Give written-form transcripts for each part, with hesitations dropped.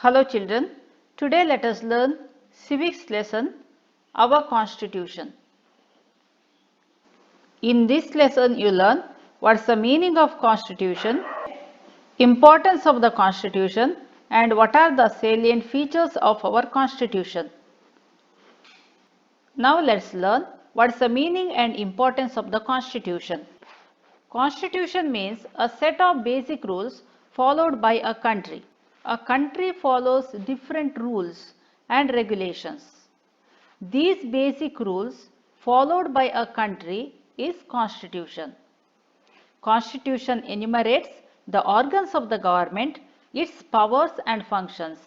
Hello children, today let us learn civics lesson, our constitution. In this lesson you learn what's the meaning of constitution, importance of the constitution and what are the salient features of our constitution. Now let's learn what's the meaning and importance of the constitution. Constitution means a set of basic rules followed by a country. A country follows different rules and regulations. These basic rules followed by a country is constitution. Constitution enumerates the organs of the government, its powers and functions.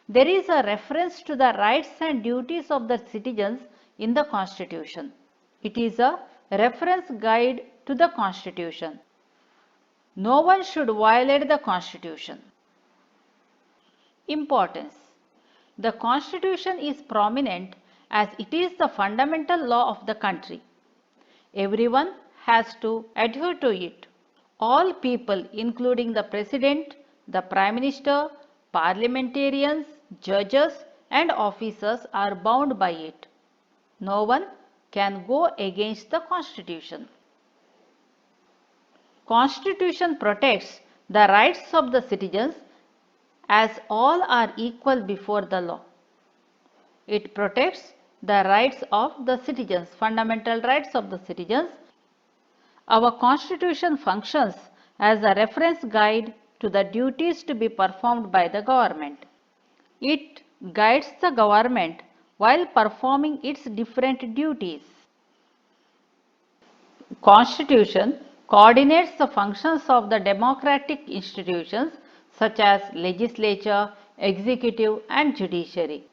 There is a reference to the rights and duties of the citizens in the constitution. It is a reference guide to the constitution. No one should violate the constitution. Importance. The constitution is prominent as it is the fundamental law of the country. Everyone has to adhere to it. All people, including the president, the prime minister, parliamentarians, judges and officers are bound by it. No one can go against the constitution. Constitution protects the rights of the citizens as all are equal before the law. It protects the rights of the citizens, fundamental rights of the citizens. Our constitution functions as a reference guide to the duties to be performed by the government. It guides the government while performing its different duties. Constitution coordinates the functions of the democratic institutions such as legislature, executive and judiciary.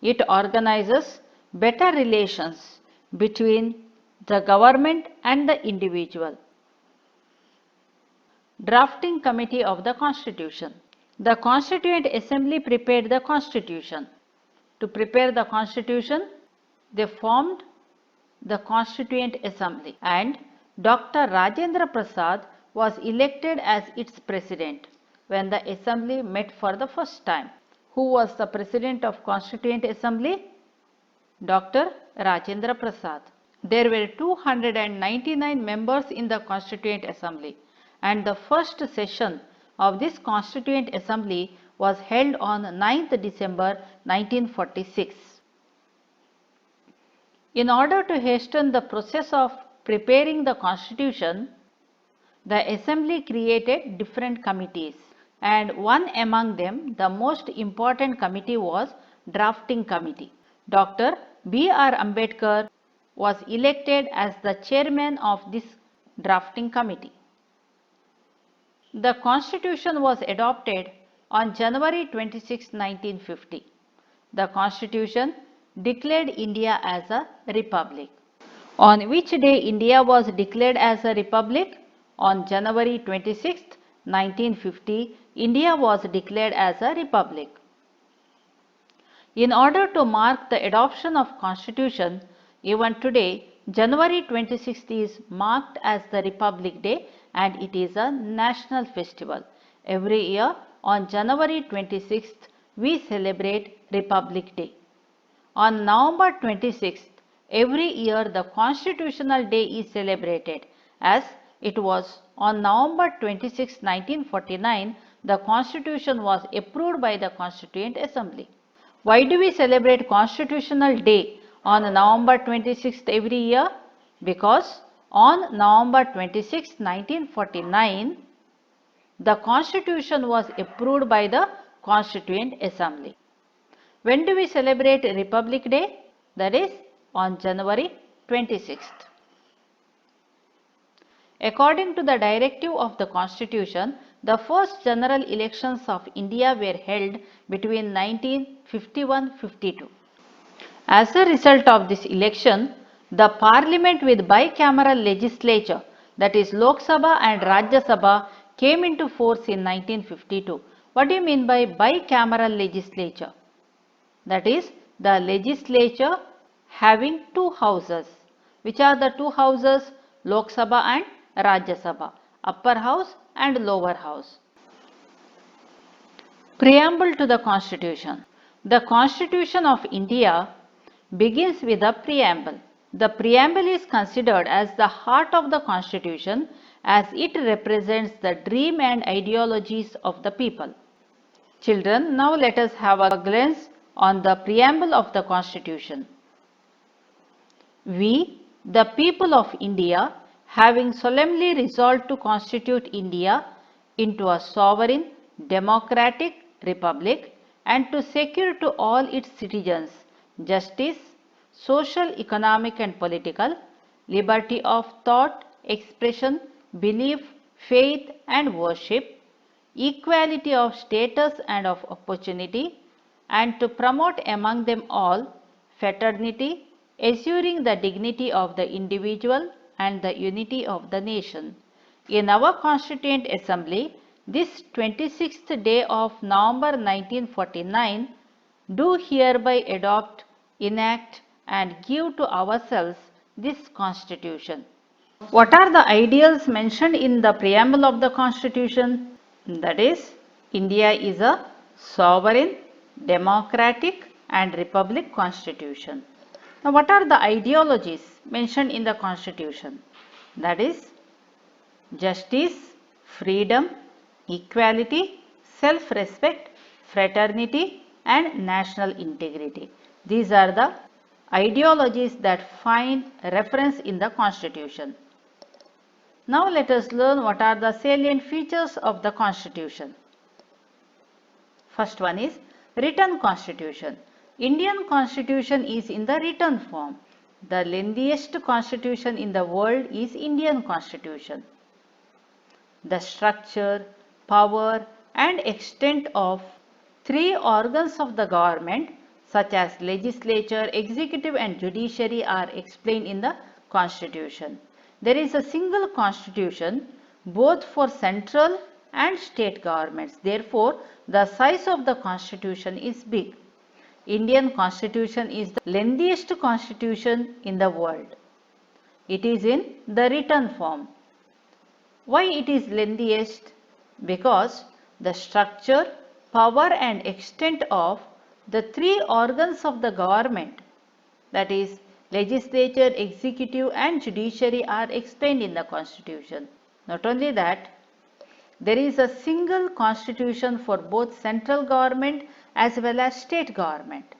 It organizes better relations between the government and the individual. Drafting Committee of the Constitution. The Constituent Assembly prepared the Constitution. To prepare the Constitution, they formed the Constituent Assembly and Dr. Rajendra Prasad was elected as its president when the assembly met for the first time. Who was the president of Constituent Assembly? Dr. Rajendra Prasad. There were 299 members in the Constituent Assembly and the first session of this Constituent Assembly was held on 9th December 1946. In order to hasten the process of preparing the Constitution, the Assembly created different committees and one among them, the most important committee was Drafting Committee. Dr. B.R. Ambedkar was elected as the chairman of this Drafting Committee. The Constitution was adopted on January 26, 1950. The Constitution declared India as a republic. On which day India was declared as a republic? On January 26, 1950, India was declared as a republic. In order to mark the adoption of Constitution, even today, January 26th is marked as the Republic Day and it is a national festival. Every year on January 26th, we celebrate Republic Day. On November 26th, every year the Constitutional Day is celebrated as it was on November 26, 1949, the Constitution was approved by the Constituent Assembly. Why do we celebrate Constitutional Day on November 26th every year? Because on November 26, 1949, the Constitution was approved by the Constituent Assembly. When do we celebrate Republic Day? That is on January 26th. According to the directive of the Constitution, the first general elections of India were held between 1951-52. As a result of this election, the Parliament with bicameral legislature, that is Lok Sabha and Rajya Sabha, came into force in 1952. What do you mean by bicameral legislature? That is the legislature having two houses. Which are the two houses? Lok Sabha and Rajya Sabha, upper house and lower house. Preamble to the Constitution. The Constitution of India begins with a preamble. The preamble is considered as the heart of the Constitution as it represents the dream and ideologies of the people. Children, now let us have a glance on the preamble of the Constitution. We, the people of India, having solemnly resolved to constitute India into a sovereign, democratic republic and to secure to all its citizens justice, social, economic and political, liberty of thought, expression, belief, faith and worship, equality of status and of opportunity, and to promote among them all fraternity, assuring the dignity of the individual and the unity of the nation. In our Constituent Assembly, this 26th day of November 1949, do hereby adopt, enact and give to ourselves this Constitution. What are the ideals mentioned in the preamble of the Constitution? That is, India is a sovereign, democratic and republic constitution. Now, what are the ideologies mentioned in the Constitution? That is, justice, freedom, equality, self-respect, fraternity and national integrity. These are the ideologies that find reference in the Constitution. Now let us learn what are the salient features of the Constitution. First one is written Constitution. Indian Constitution is in the written form. The lengthiest constitution in the world is Indian Constitution. The structure, power and extent of three organs of the government such as legislature, executive and judiciary are explained in the Constitution. There is a single constitution both for central and state governments. Therefore, the size of the constitution is big. Indian Constitution is the lengthiest constitution in the world. It is in the written form. Why it is lengthiest? Because the structure, power and extent of the three organs of the government, that is legislature, executive and judiciary, are explained in the Constitution. Not only that, there is a single constitution for both central government as well as state government.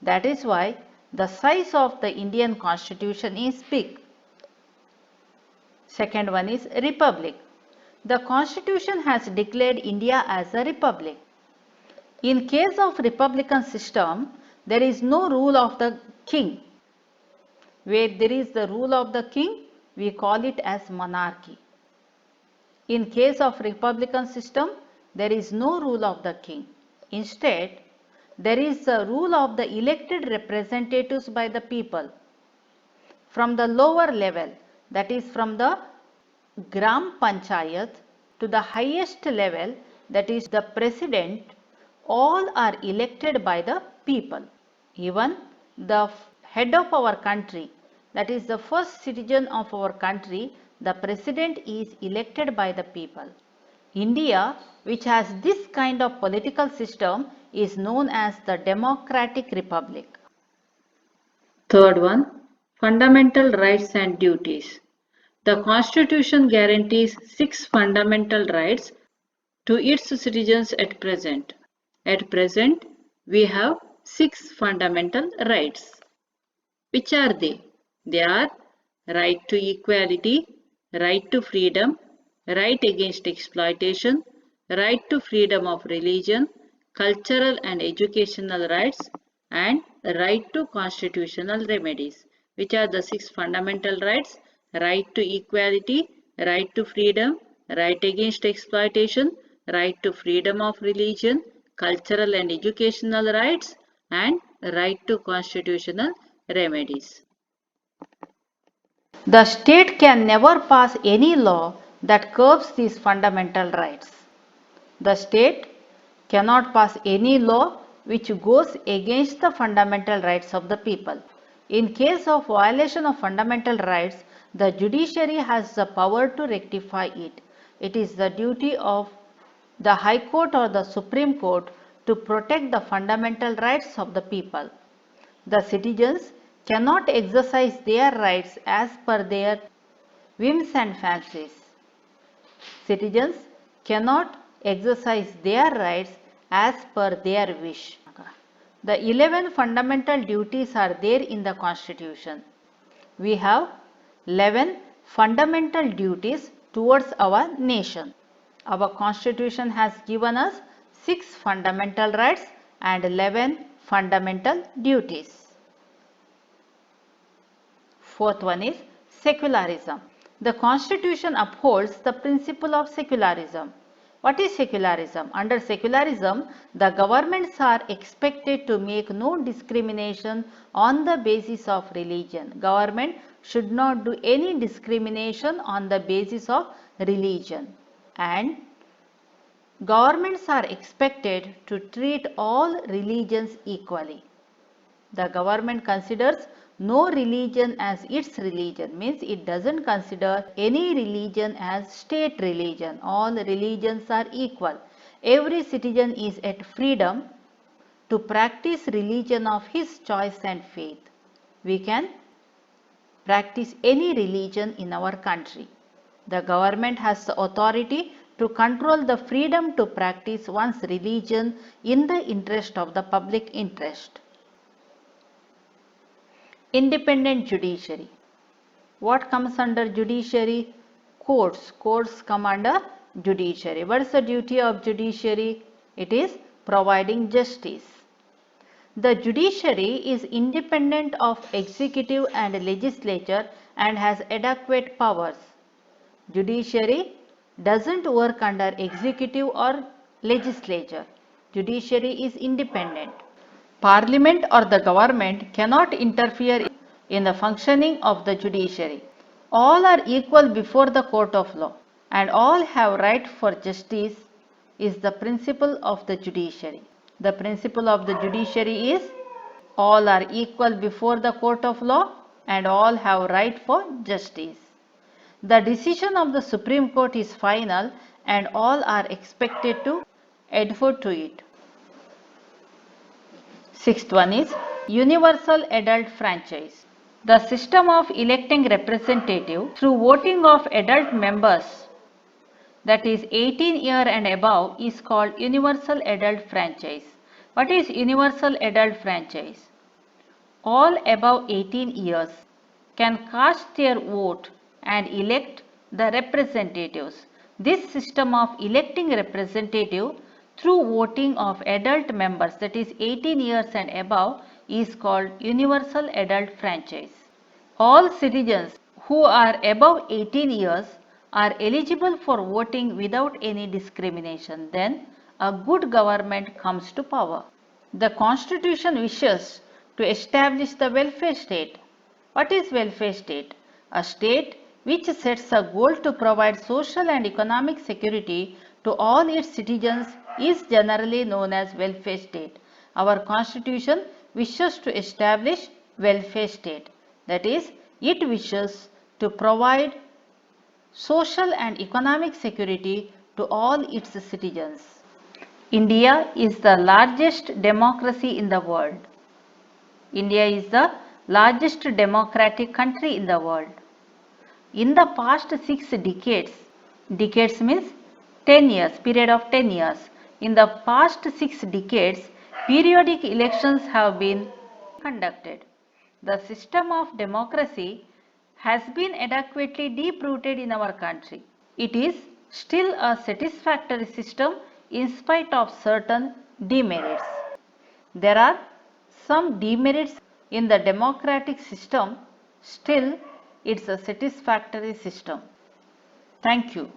That is why the size of the Indian Constitution is big. Second one is republic. The Constitution has declared India as a republic. In case of republican system, there is no rule of the king. Where there is the rule of the king, we call it as monarchy. In case of republican system, there is no rule of the king. Instead, there is a rule of the elected representatives by the people. From the lower level, that is from the Gram Panchayat to the highest level, that is the president, all are elected by the people. Even the head of our country, that is the first citizen of our country, the president is elected by the people. India, which has this kind of political system, is known as the Democratic Republic. Third one, fundamental rights and duties. The Constitution guarantees 6 fundamental rights to its citizens at present. At present, we have 6 fundamental rights. Which are they? They are right to equality, right to freedom, right against exploitation, right to freedom of religion, cultural and educational rights, and right to constitutional remedies. Which are the 6 fundamental rights? Right to equality, right to freedom, right against exploitation, right to freedom of religion, cultural and educational rights, and right to constitutional remedies. The state can never pass any law that curbs these fundamental rights. The state cannot pass any law which goes against the fundamental rights of the people. In case of violation of fundamental rights, the judiciary has the power to rectify it. It is the duty of the High Court or the Supreme Court to protect the fundamental rights of the people. The citizens cannot exercise their rights as per their whims and fancies. Citizens cannot exercise their rights as per their wish. The 11 fundamental duties are there in the Constitution. We have 11 fundamental duties towards our nation. Our Constitution has given us 6 fundamental rights and 11 fundamental duties. Fourth one is secularism. The Constitution upholds the principle of secularism. What is secularism? Under secularism, the governments are expected to make no discrimination on the basis of religion. Government should not do any discrimination on the basis of religion. And governments are expected to treat all religions equally. The government considers no religion as its religion, means it doesn't consider any religion as state religion. All religions are equal. Every citizen is at freedom to practice religion of his choice and faith. We can practice any religion in our country. The government has the authority to control the freedom to practice one's religion in the interest of the public interest. Independent judiciary. What comes under judiciary? Courts. Courts come under judiciary. What is the duty of judiciary? It is providing justice. The judiciary is independent of executive and legislature and has adequate powers. Judiciary doesn't work under executive or legislature. Judiciary is independent. Parliament or the government cannot interfere in the functioning of the judiciary. All are equal before the court of law and all have right for justice is the principle of the judiciary. The principle of the judiciary is all are equal before the court of law and all have right for justice. The decision of the Supreme Court is final and all are expected to adhere to it. Sixth one is universal adult franchise. The system of electing representative through voting of adult members, that is 18 years and above, is called universal adult franchise. What is universal adult franchise? All above 18 years can cast their vote and elect the representatives. This system of electing representative through voting of adult members, that is 18 years and above, is called universal adult franchise. All citizens who are above 18 years are eligible for voting without any discrimination. Then a good government comes to power. The Constitution wishes to establish the welfare state. What is welfare state? A state which sets a goal to provide social and economic security to all its citizens is generally known as welfare state. Our Constitution wishes to establish welfare state. That is, it wishes to provide social and economic security to all its citizens. India is the largest democracy in the world. India is the largest democratic country in the world. In the past 6 decades, decades means 10 years, period of 10 years. In the past 6 decades, periodic elections have been conducted. The system of democracy has been adequately deep-rooted in our country. It is still a satisfactory system in spite of certain demerits. There are some demerits in the democratic system, still it's a satisfactory system. Thank you.